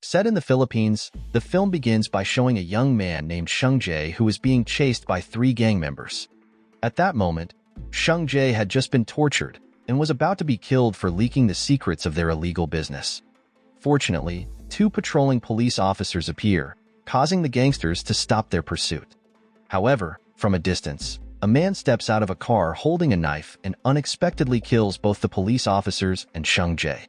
Set in the Philippines, the film begins by showing a young man named Shan J who is being chased by three gang members. At that moment, Shan J had just been tortured and was about to be killed for leaking the secrets of their illegal business. Fortunately, two patrolling police officers appear, causing the gangsters to stop their pursuit. However, from a distance, a man steps out of a car holding a knife and unexpectedly kills both the police officers and Shan J.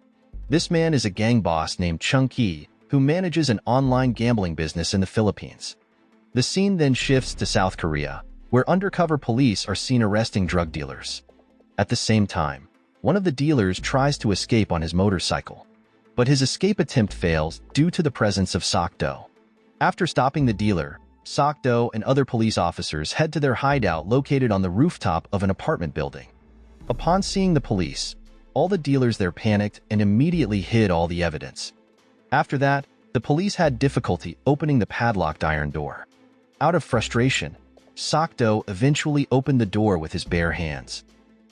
This man is a gang boss named Junkie, who manages an online gambling business in the Philippines. The scene then shifts to South Korea, where undercover police are seen arresting drug dealers. At the same time, one of the dealers tries to escape on his motorcycle, but his escape attempt fails due to the presence of Ma Seok-do. After stopping the dealer, Ma Seok-do and other police officers head to their hideout located on the rooftop of an apartment building. Upon seeing the police, all the dealers there panicked and immediately hid all the evidence. After that, the police had difficulty opening the padlocked iron door. Out of frustration, Ma Seok-do eventually opened the door with his bare hands.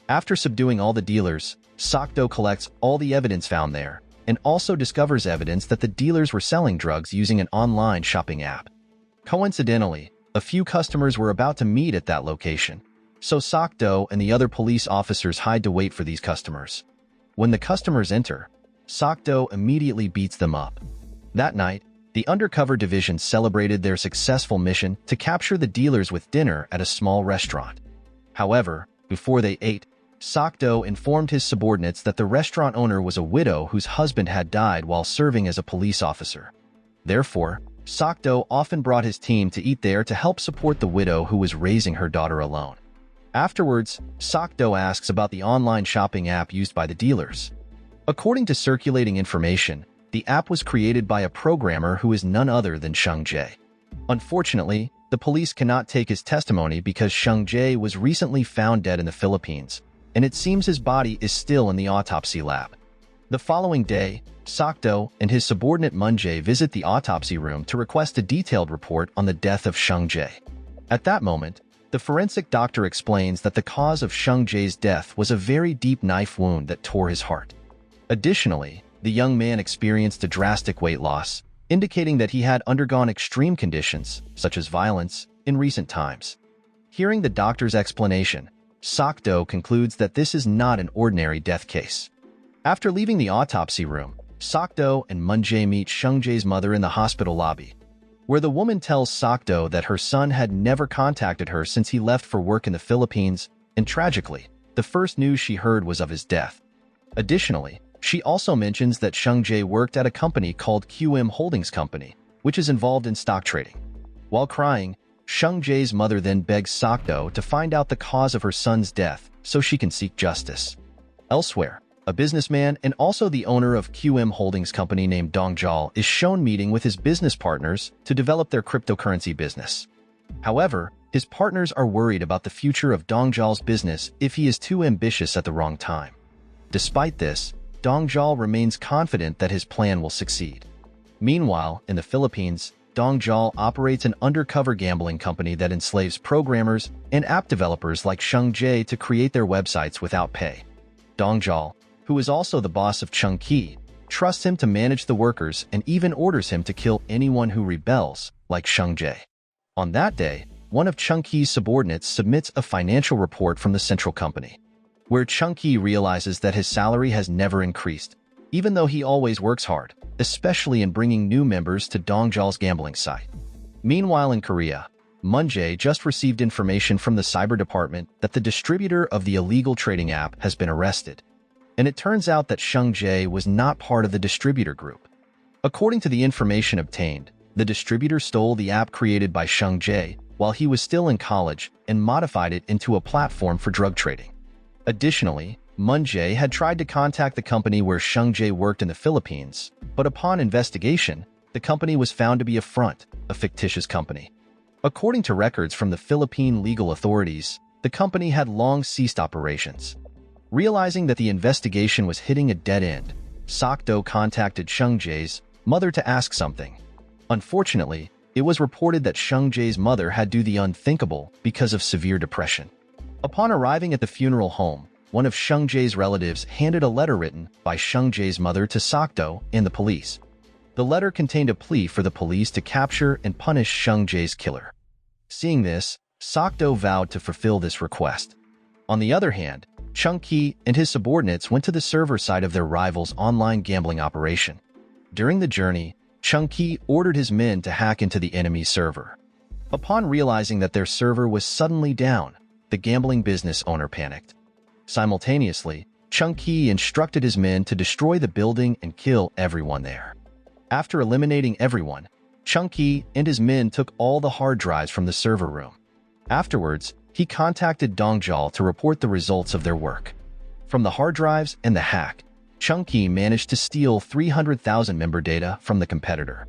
After subduing all the dealers, Ma Seok-do collects all the evidence found there and also discovers evidence that the dealers were selling drugs using an online shopping app. Coincidentally, a few customers were about to meet at that location, so Ma Seok-do and the other police officers hide to wait for these customers. When the customers enter, Ma Seok-do immediately beats them up. That night, the Undercover division celebrated their successful mission to capture the dealers with dinner at a small restaurant. However, before they ate, Ma Seok-do informed his subordinates that the restaurant owner was a widow whose husband had died while serving as a police officer. Therefore, Ma Seok-do often brought his team to eat there to help support the widow who was raising her daughter alone. Afterwards, Ma Seok-do asks about the online shopping app used by the dealers. According to circulating information, the app was created by a programmer who is none other than Shan J. Unfortunately, the police cannot take his testimony because Shan J was recently found dead in the Philippines, and it seems his body is still in the autopsy lab. The following day, Ma Seok-do and his subordinate Ma J visit the autopsy room to request a detailed report on the death of Shan J. At that moment, the forensic doctor explains that the cause of Shan J's death was a very deep knife wound that tore his heart. Additionally, the young man experienced a drastic weight loss, indicating that he had undergone extreme conditions, such as violence, in recent times. Hearing the doctor's explanation, Ma Seok-do concludes that this is not an ordinary death case. After leaving the autopsy room, Ma Seok-do and Ma J meet Shan J's mother in the hospital lobby, where the woman tells Ma Seok-do that her son had never contacted her since he left for work in the Philippines, and tragically, the first news she heard was of his death. Additionally, she also mentions that Shan J worked at a company called Holdings Company, which is involved in stock trading. While crying, Shan J's mother then begs Ma Seok-do to find out the cause of her son's death so she can seek justice. Elsewhere, a businessman and also the owner of Holdings Company named Dong Jal is shown meeting with his business partners to develop their cryptocurrency business. However, his partners are worried about the future of Dong Jal's business if he is too ambitious at the wrong time. Despite this, Dong Jal remains confident that his plan will succeed. Meanwhile, in the Philippines, Dong Jal operates an undercover gambling company that enslaves programmers and app developers like Shan J to create their websites without pay. Dong Jal, who is also the boss of Junkie, trusts him to manage the workers and even orders him to kill anyone who rebels, like Shan J. On that day, one of Junkie's subordinates submits a financial report from the central company, where Junkie realizes that his salary has never increased, even though he always works hard, especially in bringing new members to Dong Jal's gambling site. Meanwhile in Korea, Ma J just received information from the cyber department that the distributor of the illegal trading app has been arrested, and it turns out that Shan J was not part of the distributor group. According to the information obtained, the distributor stole the app created by Shan J while he was still in college and modified it into a platform for drug trading. Additionally, Ma J had tried to contact the company where Shan J worked in the Philippines, but upon investigation, the company was found to be a front, a fictitious company. According to records from the Philippine legal authorities, the company had long ceased operations. Realizing that the investigation was hitting a dead end, Ma Seok-do contacted Shan J's mother to ask something. Unfortunately, it was reported that Shan J's mother had to do the unthinkable because of severe depression. Upon arriving at the funeral home, one of Shan J's relatives handed a letter written by Shan J's mother to Ma Seok-do and the police. The letter contained a plea for the police to capture and punish Shan J's killer. Seeing this, Seok-do vowed to fulfill this request. On the other hand, Junkie and his subordinates went to the server side of their rival's online gambling operation. During the journey, Junkie ordered his men to hack into the enemy server. Upon realizing that their server was suddenly down, the gambling business owner panicked. Simultaneously, Junkie instructed his men to destroy the building and kill everyone there. After eliminating everyone, Junkie and his men took all the hard drives from the server room. Afterwards, he contacted Dongjal to report the results of their work. From the hard drives and the hack, Junkie managed to steal 300,000 member data from the competitor.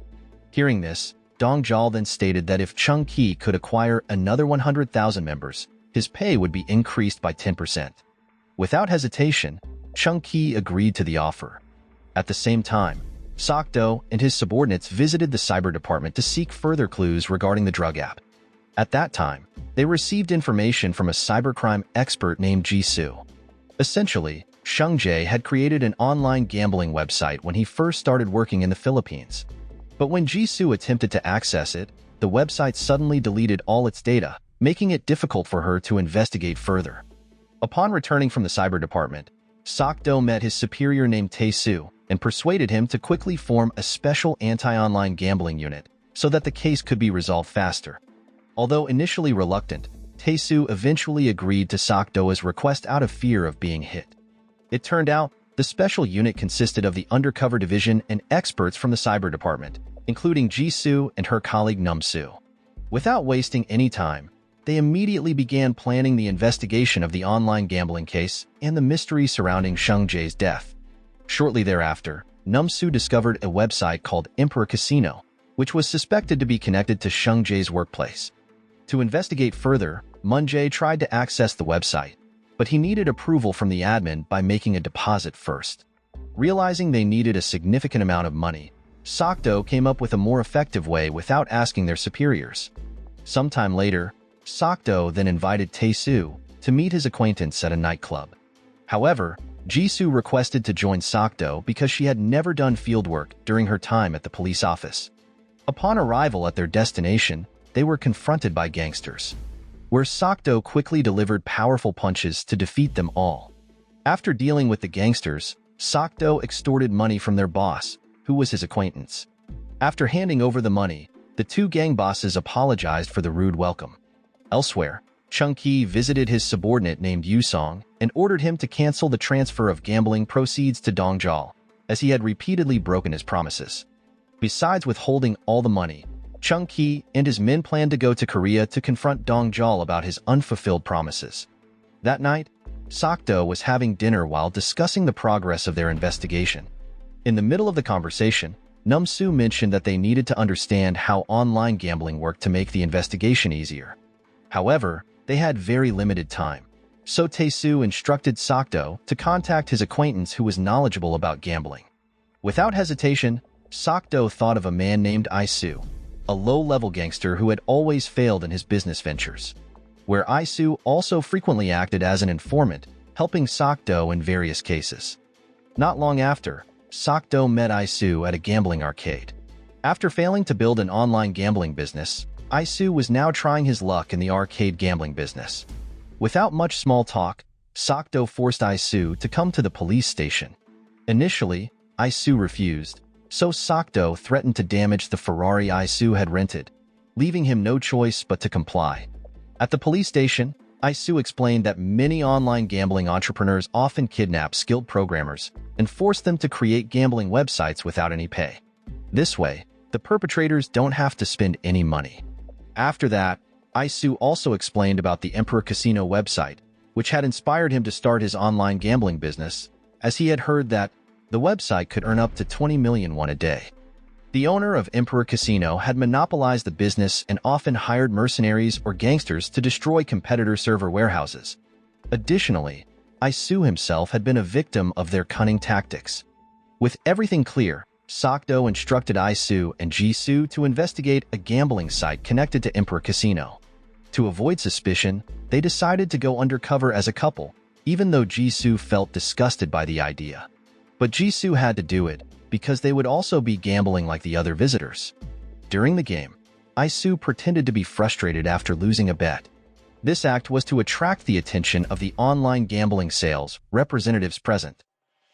Hearing this, Dongjal then stated that if Junkie could acquire another 100,000 members, his pay would be increased by 10%. Without hesitation, Junkie agreed to the offer. At the same time, Seok-do and his subordinates visited the cyber department to seek further clues regarding the drug app. At that time, they received information from a cybercrime expert named Jisoo. Essentially, Shan J had created an online gambling website when he first started working in the Philippines. But when Jisoo attempted to access it, the website suddenly deleted all its data, making it difficult for her to investigate further. Upon returning from the cyber department, Seok-do met his superior named Tae-soo and persuaded him to quickly form a special anti-online gambling unit so that the case could be resolved faster. Although initially reluctant, Tae-soo eventually agreed to Seok-do's request out of fear of being hit. It turned out the special unit consisted of the Undercover division and experts from the cyber department, including Jisoo and her colleague Numsoo. Without wasting any time, they immediately began planning the investigation of the online gambling case and the mystery surrounding Shan J's death. Shortly thereafter, Numsoo discovered a website called Emperor Casino, which was suspected to be connected to Shan J's workplace. To investigate further, Jae tried to access the website, but he needed approval from the admin by making a deposit first. Realizing they needed a significant amount of money, Seok-do came up with a more effective way without asking their superiors. Sometime later, Seok-do then invited Tae-soo to meet his acquaintance at a nightclub. However, Jisoo requested to join Seok-do because she had never done fieldwork during her time at the police office. Upon arrival at their destination, they were confronted by gangsters, where Seok-do quickly delivered powerful punches to defeat them all. After dealing with the gangsters, Seok-do extorted money from their boss, who was his acquaintance. After handing over the money, the two gang bosses apologized for the rude welcome. Elsewhere, Junkie visited his subordinate named Yusong and ordered him to cancel the transfer of gambling proceeds to Dongjal, as he had repeatedly broken his promises. Besides withholding all the money, Junkie and his men planned to go to Korea to confront Dongjal about his unfulfilled promises. That night, Seok-do was having dinner while discussing the progress of their investigation. In the middle of the conversation, Numsoo mentioned that they needed to understand how online gambling worked to make the investigation easier. However, they had very limited time, so Tae-soo instructed Seok-do to contact his acquaintance who was knowledgeable about gambling. Without hesitation, Seok-do thought of a man named Isu, a low-level gangster who had always failed in his business ventures, where Isu also frequently acted as an informant, helping Seok-do in various cases. Not long after, Seok-do met Isu at a gambling arcade. After failing to build an online gambling business, Isu was now trying his luck in the arcade gambling business. Without much small talk, Seok-do forced Isu to come to the police station. Initially, Isu refused, so Seok-do threatened to damage the Ferrari Isu had rented, leaving him no choice but to comply. At the police station, Isu explained that many online gambling entrepreneurs often kidnap skilled programmers and force them to create gambling websites without any pay. This way, the perpetrators don't have to spend any money. After that, Isu also explained about the Emperor Casino website, which had inspired him to start his online gambling business, as he had heard that the website could earn up to 20 million won a day. The owner of Emperor Casino had monopolized the business and often hired mercenaries or gangsters to destroy competitor server warehouses. Additionally, Isu himself had been a victim of their cunning tactics. With everything clear, Seok-do instructed Isu and Jisoo to investigate a gambling site connected to Emperor Casino. To avoid suspicion, they decided to go undercover as a couple, even though Jisoo felt disgusted by the idea. But Jisoo had to do it, because they would also be gambling like the other visitors. During the game, Isu pretended to be frustrated after losing a bet. This act was to attract the attention of the online gambling sales representatives present.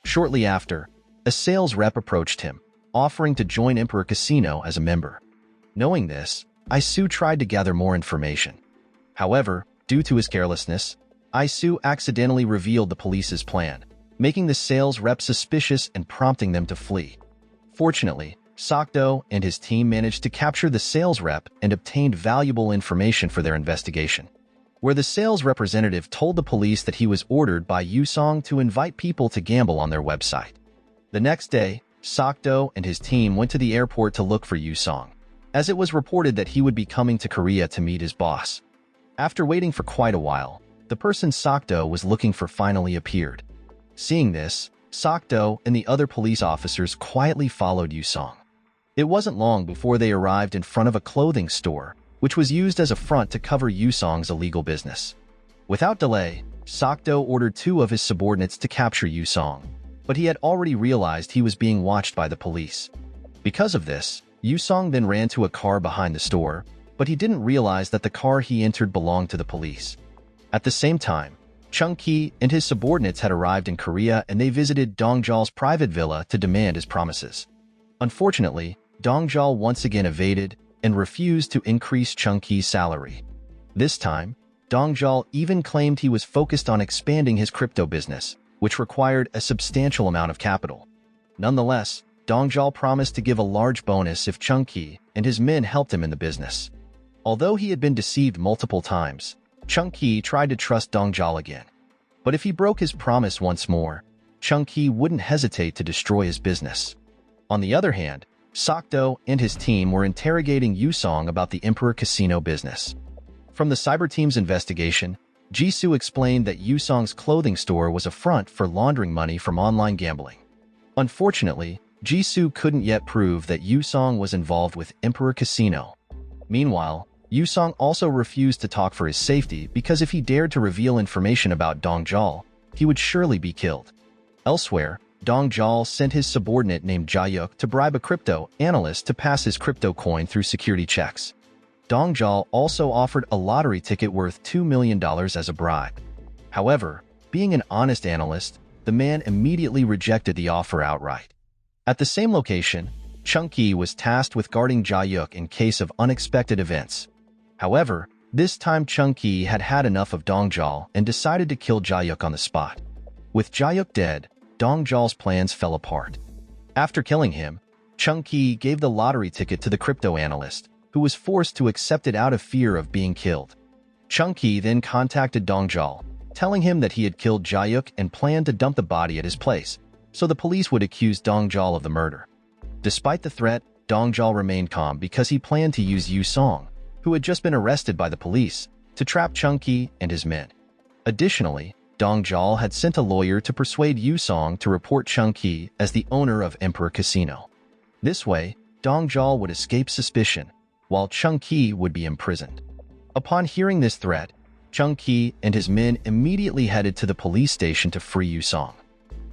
Shortly after, a sales rep approached him, offering to join Emperor Casino as a member. Knowing this, Isu tried to gather more information. However, due to his carelessness, Isu accidentally revealed the police's plan, making the sales rep suspicious and prompting them to flee. Fortunately, Seok-do and his team managed to capture the sales rep and obtained valuable information for their investigation, where the sales representative told the police that he was ordered by Yusong to invite people to gamble on their website. The next day, Seok-do and his team went to the airport to look for Yusong, as it was reported that he would be coming to Korea to meet his boss. After waiting for quite a while, the person Seok-do was looking for finally appeared. Seeing this, Seok-do and the other police officers quietly followed Yusong. It wasn't long before they arrived in front of a clothing store, which was used as a front to cover Yusong's illegal business. Without delay, Seok-do ordered 2 of his subordinates to capture Yusong, but he had already realized he was being watched by the police. Because of this, Yusong then ran to a car behind the store, but he didn't realize that the car he entered belonged to the police. At the same time, Junkie and his subordinates had arrived in Korea and they visited Dongjal's private villa to demand his promises. Unfortunately, Dongjal once again evaded and refused to increase Junkie's salary. This time, Dongjal even claimed he was focused on expanding his crypto business, which required a substantial amount of capital. Nonetheless, Dongjal promised to give a large bonus if Junkie and his men helped him in the business. Although he had been deceived multiple times, Junkie tried to trust Dongjal again. But if he broke his promise once more, Junkie wouldn't hesitate to destroy his business. On the other hand, Seok-do and his team were interrogating Yusong about the Emperor Casino business. From the cyber team's investigation, Jisoo explained that Yusong's clothing store was a front for laundering money from online gambling. Unfortunately, Jisoo couldn't yet prove that Yusong was involved with Emperor Casino. Meanwhile, Yusong also refused to talk for his safety because if he dared to reveal information about Dongjal, he would surely be killed. Elsewhere, Dongjal sent his subordinate named Jayuk to bribe a crypto analyst to pass his crypto coin through security checks. Dongjal also offered a lottery ticket worth $2 million as a bribe. However, being an honest analyst, the man immediately rejected the offer outright. At the same location, Junkie was tasked with guarding Jayuk in case of unexpected events. However, this time Junkie had had enough of Dongjal and decided to kill Jayuk on the spot. With Jayuk dead, Dongjal's plans fell apart. After killing him, Junkie gave the lottery ticket to the crypto analyst, who was forced to accept it out of fear of being killed. Junkie then contacted Dongjal, telling him that he had killed Jayuk and planned to dump the body at his place, so the police would accuse Dongjal of the murder. Despite the threat, Dongjal remained calm because he planned to use Yusong, who had just been arrested by the police, to trap Junkie and his men. Additionally, Dongjal had sent a lawyer to persuade Yusong to report Junkie as the owner of Emperor Casino. This way, Dongjal would escape suspicion, while Junkie would be imprisoned. Upon hearing this threat, Junkie and his men immediately headed to the police station to free Yusong.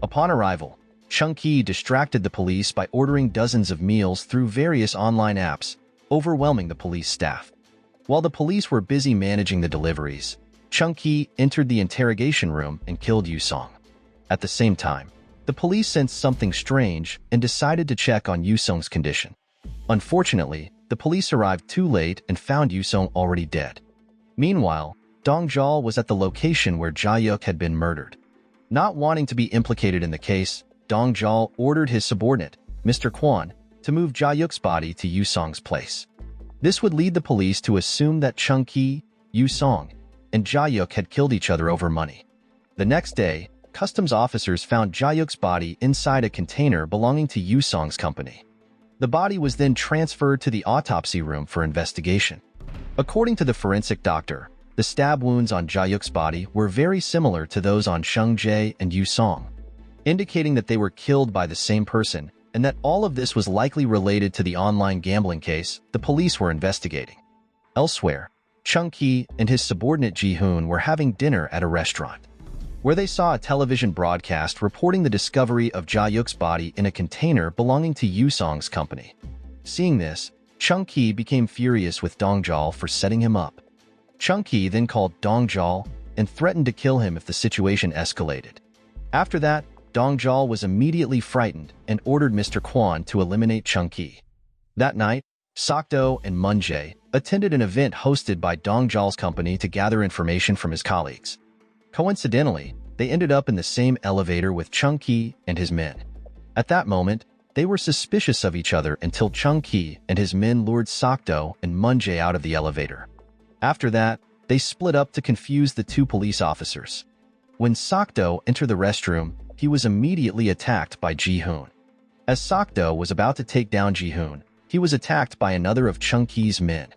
Upon arrival, Junkie distracted the police by ordering dozens of meals through various online apps, overwhelming the police staff. While the police were busy managing the deliveries, Junkie entered the interrogation room and killed Yusong. At the same time, the police sensed something strange and decided to check on Yusong's condition. Unfortunately, the police arrived too late and found Yusong already dead. Meanwhile, Dongjal was at the location where Jayuk had been murdered. Not wanting to be implicated in the case, Dongjal ordered his subordinate, Mr. Kwon, to move Jayuk's body to Yusong's place. This would lead the police to assume that Junkie, Yusong, and Jayuk had killed each other over money. The next day, customs officers found Jayuk's body inside a container belonging to Yusong's company. The body was then transferred to the autopsy room for investigation. According to the forensic doctor, the stab wounds on Jayuk's body were very similar to those on Shan J and Yusong, indicating that they were killed by the same person and that all of this was likely related to the online gambling case the police were investigating. Elsewhere, Junkie and his subordinate Ji-hoon were having dinner at a restaurant. where they saw a television broadcast reporting the discovery of Ja-yuk's body in a container belonging to Yu-song's company. Seeing this, Chung-ki became furious with Dong-jal for setting him up. Chung-ki then called Dong-jal and threatened to kill him if the situation escalated. After that, Dong-jal was immediately frightened and ordered Mr. Kwon to eliminate Chung-ki. That night, Seok-do and Ma Seok-do attended an event hosted by Dong-jal's company to gather information from his colleagues. Coincidentally, they ended up in the same elevator with Chung-ki and his men. At that moment, they were suspicious of each other until Chung-ki and his men lured Seok-do and Ma Seok-do out of the elevator. After that, they split up to confuse the two police officers. When Seok-do entered the restroom, he was immediately attacked by Ji-hoon. As Seok-do was about to take down Ji-hoon, he was attacked by another of Chung-ki's men.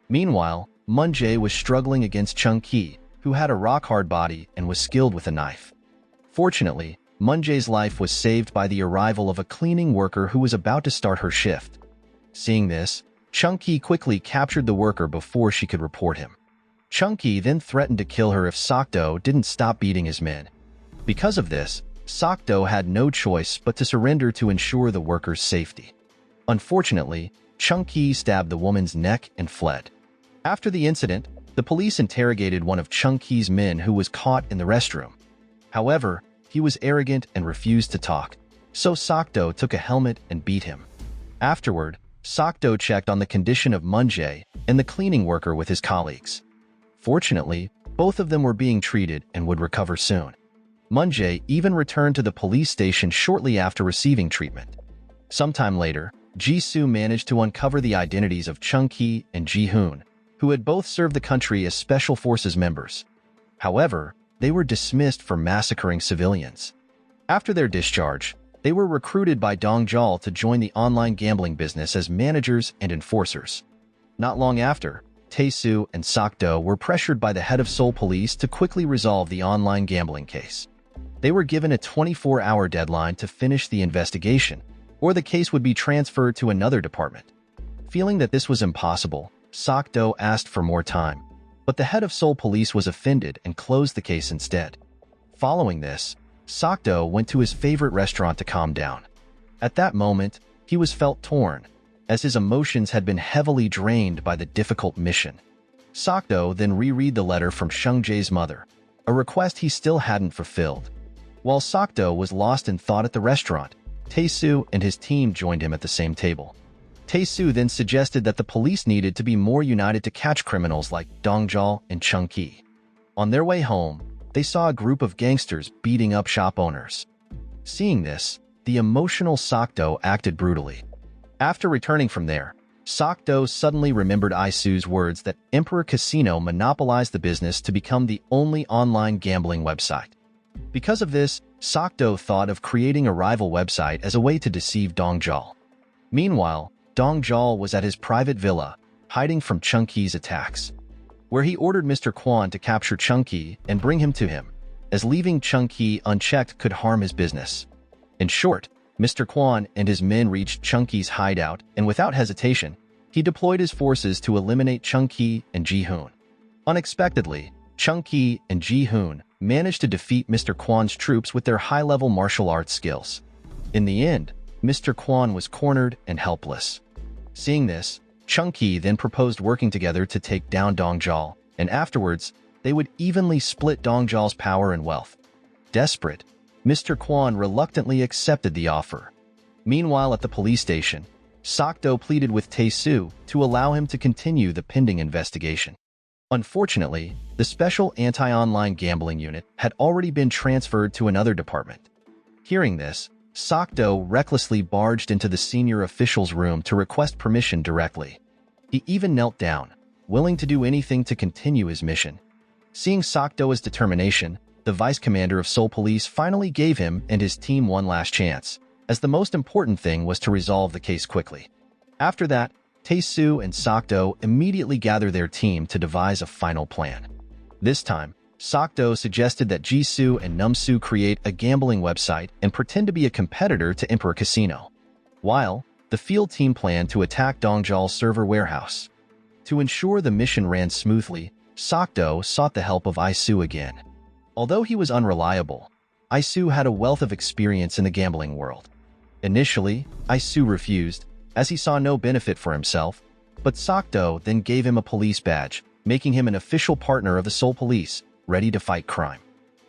Meanwhile, Ma Seok-do was struggling against Chung-ki, who had a rock-hard body and was skilled with a knife. Fortunately, Ma Seok-do's life was saved by the arrival of a cleaning worker who was about to start her shift. Seeing this, Chung-ki quickly captured the worker before she could report him. Chung-ki then threatened to kill her if Seok-do didn't stop beating his men. Because of this, Seok-do had no choice but to surrender to ensure the worker's safety. Unfortunately, Chung-ki stabbed the woman's neck and fled. After the incident, the police interrogated one of Chung-ki's men who was caught in the restroom. However, he was arrogant and refused to talk, so Seok-do took a helmet and beat him. Afterward, Seok-do checked on the condition of Ma Seok-do and the cleaning worker with his colleagues. Fortunately, both of them were being treated and would recover soon. Ma Seok-do even returned to the police station shortly after receiving treatment. Sometime later, Ji-soo managed to uncover the identities of Chung-ki and Ji-hoon, who had both served the country as Special Forces members. However, they were dismissed for massacring civilians. After their discharge, they were recruited by Dong-jal to join the online gambling business as managers and enforcers. Not long after, Tae-soo and Seok-do were pressured by the head of Seoul Police to quickly resolve the online gambling case. They were given a 24-hour deadline to finish the investigation, or the case would be transferred to another department. Feeling that this was impossible, Seok-do asked for more time, but the head of Seoul Police was offended and closed the case instead. Following this, Seok-do went to his favorite restaurant to calm down. At that moment, he was felt torn, as his emotions had been heavily drained by the difficult mission. Seok-do then reread the letter from Shan J's mother, a request he still hadn't fulfilled. While Seok-do was lost in thought at the restaurant, Tae-soo and his team joined him at the same table. Tae-soo then suggested that the police needed to be more united to catch criminals like Dong-jal and Chung-ki. On their way home, they saw a group of gangsters beating up shop owners. Seeing this, the emotional Seok-do acted brutally. After returning from there, Seok-do suddenly remembered Isu's words that Emperor Casino monopolized the business to become the only online gambling website. Because of this, Seok-do thought of creating a rival website as a way to deceive Dong-jal. Meanwhile, Dong-jal was at his private villa, hiding from Chung-ki's attacks, where he ordered Mr. Kwon to capture Chung-ki and bring him to him, as leaving Chung-ki unchecked could harm his business. In short, Mr. Kwon and his men reached Chung-ki's hideout, and without hesitation, he deployed his forces to eliminate Chung-ki and Ji-hoon. Unexpectedly, Chung-ki and Ji-hoon managed to defeat Mr. Kwon's troops with their high-level martial arts skills. In the end, Mr. Kwon was cornered and helpless. Seeing this, Chung-ki then proposed working together to take down Dong-jal, and afterwards, they would evenly split Dong-jal's power and wealth. Desperate, Mr. Kwon reluctantly accepted the offer. Meanwhile, at the police station, Seok-do pleaded with Tae-soo to allow him to continue the pending investigation. Unfortunately, the special anti-online gambling unit had already been transferred to another department. Hearing this, Seok-do recklessly barged into the senior official's room to request permission directly. He even knelt down, willing to do anything to continue his mission. Seeing Seok-do's determination, the vice commander of Seoul Police finally gave him and his team one last chance, as the most important thing was to resolve the case quickly. After that, Tae-soo and Seok-do immediately gathered their team to devise a final plan. This time, Seok-do suggested that Ji-soo and Num-soo create a gambling website and pretend to be a competitor to Emperor Casino, while the field team planned to attack Dong-jal's server warehouse. To ensure the mission ran smoothly, Seok-do sought the help of Isu again. Although he was unreliable, Isu had a wealth of experience in the gambling world. Initially, Isu refused, as he saw no benefit for himself, but Seok-do then gave him a police badge, making him an official partner of the Seoul Police, ready to fight crime.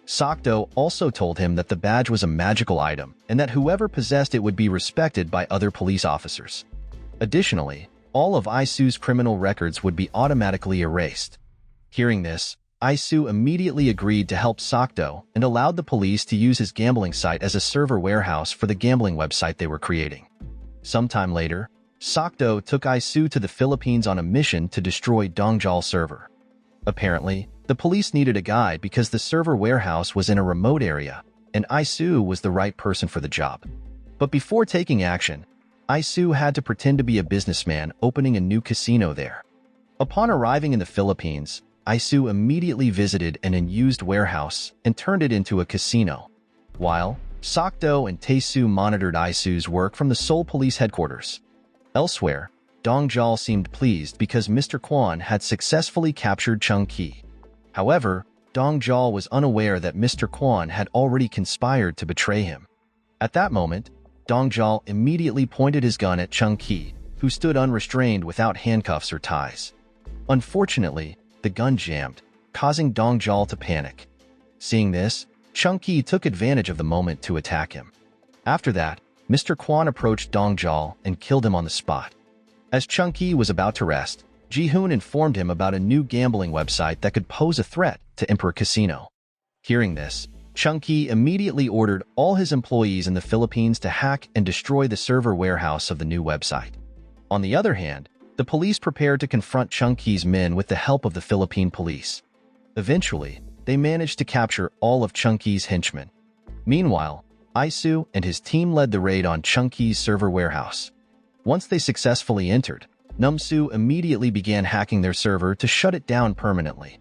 Seok-do also told him that the badge was a magical item and that whoever possessed it would be respected by other police officers. Additionally, all of Isu's criminal records would be automatically erased. Hearing this, Isu immediately agreed to help Seok-do and allowed the police to use his gambling site as a server warehouse for the gambling website they were creating. Sometime later, Seok-do took Isu to the Philippines on a mission to destroy Dongjal server. Apparently, the police needed a guide because the server warehouse was in a remote area, and Isu was the right person for the job. But before taking action, Isu had to pretend to be a businessman opening a new casino there. Upon arriving in the Philippines, Isu immediately visited an unused warehouse and turned it into a casino, while Seok-do and Tae-soo monitored Isu's work from the Seoul Police headquarters. Elsewhere, Dongjal seemed pleased because Mr. Kwon had successfully captured Chung-ki. However, Dongjal was unaware that Mr. Kwon had already conspired to betray him. At that moment, Dongjal immediately pointed his gun at Chung-ki, who stood unrestrained without handcuffs or ties. Unfortunately, the gun jammed, causing Dongjal to panic. Seeing this, Chung-ki took advantage of the moment to attack him. After that, Mr. Kwon approached Dongjal and killed him on the spot. As Chung-ki was about to rest, Ji-hoon informed him about a new gambling website that could pose a threat to Emperor Casino. Hearing this, Chung-ki immediately ordered all his employees in the Philippines to hack and destroy the server warehouse of the new website. On the other hand, the police prepared to confront Chung-ki's men with the help of the Philippine police. Eventually, they managed to capture all of Chung-ki's henchmen. Meanwhile, Isu and his team led the raid on Chung-ki's server warehouse. Once they successfully entered, Numsu immediately began hacking their server to shut it down permanently.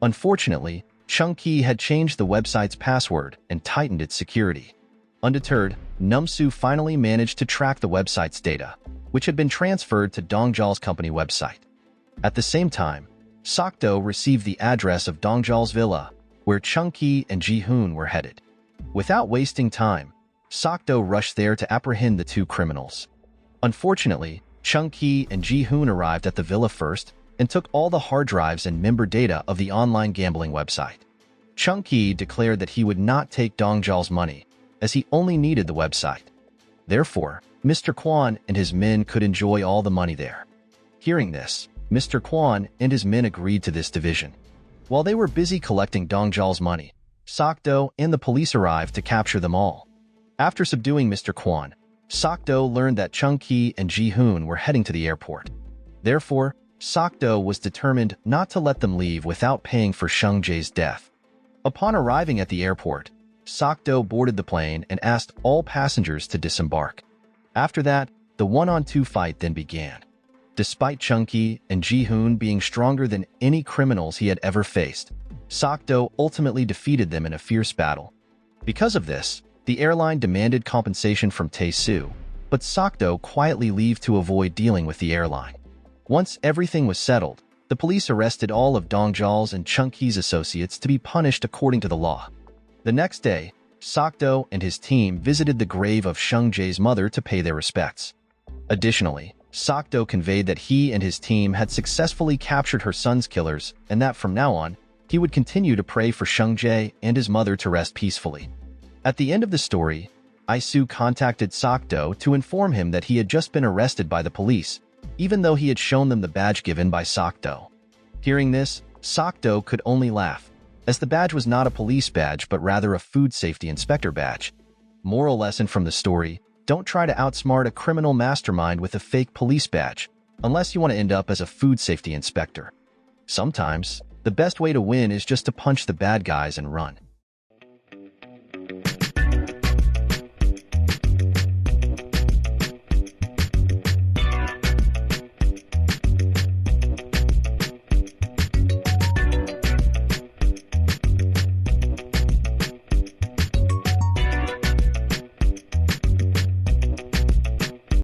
Unfortunately, Chung-ki had changed the website's password and tightened its security. Undeterred, Numsu finally managed to track the website's data, which had been transferred to Dongjal's company website. At the same time, Seok-do received the address of Dongjal's villa, where Chung-ki and Ji-hoon were headed. Without wasting time, Seok-do rushed there to apprehend the two criminals. Unfortunately, Chung-ki and Ji-hoon arrived at the villa first and took all the hard drives and member data of the online gambling website. Chung-ki declared that he would not take Dongjal's money, as he only needed the website. Therefore, Mr. Kwon and his men could enjoy all the money there. Hearing this, Mr. Kwon and his men agreed to this division. While they were busy collecting Dongjal's money, Seok-do and the police arrived to capture them all. After subduing Mr. Kwon, Seok-do learned that Chung-ki and Ji-hoon were heading to the airport. Therefore, Seok-do was determined not to let them leave without paying for Shan J's death. Upon arriving at the airport, Seok-do boarded the plane and asked all passengers to disembark. After that, the one-on-two fight then began. Despite Chung-ki and Ji-hoon being stronger than any criminals he had ever faced, Seok-do ultimately defeated them in a fierce battle. Because of this, the airline demanded compensation from Tae-soo, but Seok-do quietly left to avoid dealing with the airline. Once everything was settled, the police arrested all of Dongjal's and Chung-ki's associates to be punished according to the law. The next day, Seok-do and his team visited the grave of Shan J's mother to pay their respects. Additionally, Seok-do conveyed that he and his team had successfully captured her son's killers and that from now on, he would continue to pray for Shan J and his mother to rest peacefully. At the end of the story, Isu contacted Seok-do to inform him that he had just been arrested by the police, even though he had shown them the badge given by Seok-do. Hearing this, Seok-do could only laugh, as the badge was not a police badge but rather a food safety inspector badge. Moral lesson from the story: don't try to outsmart a criminal mastermind with a fake police badge, unless you want to end up as a food safety inspector. Sometimes, the best way to win is just to punch the bad guys and run.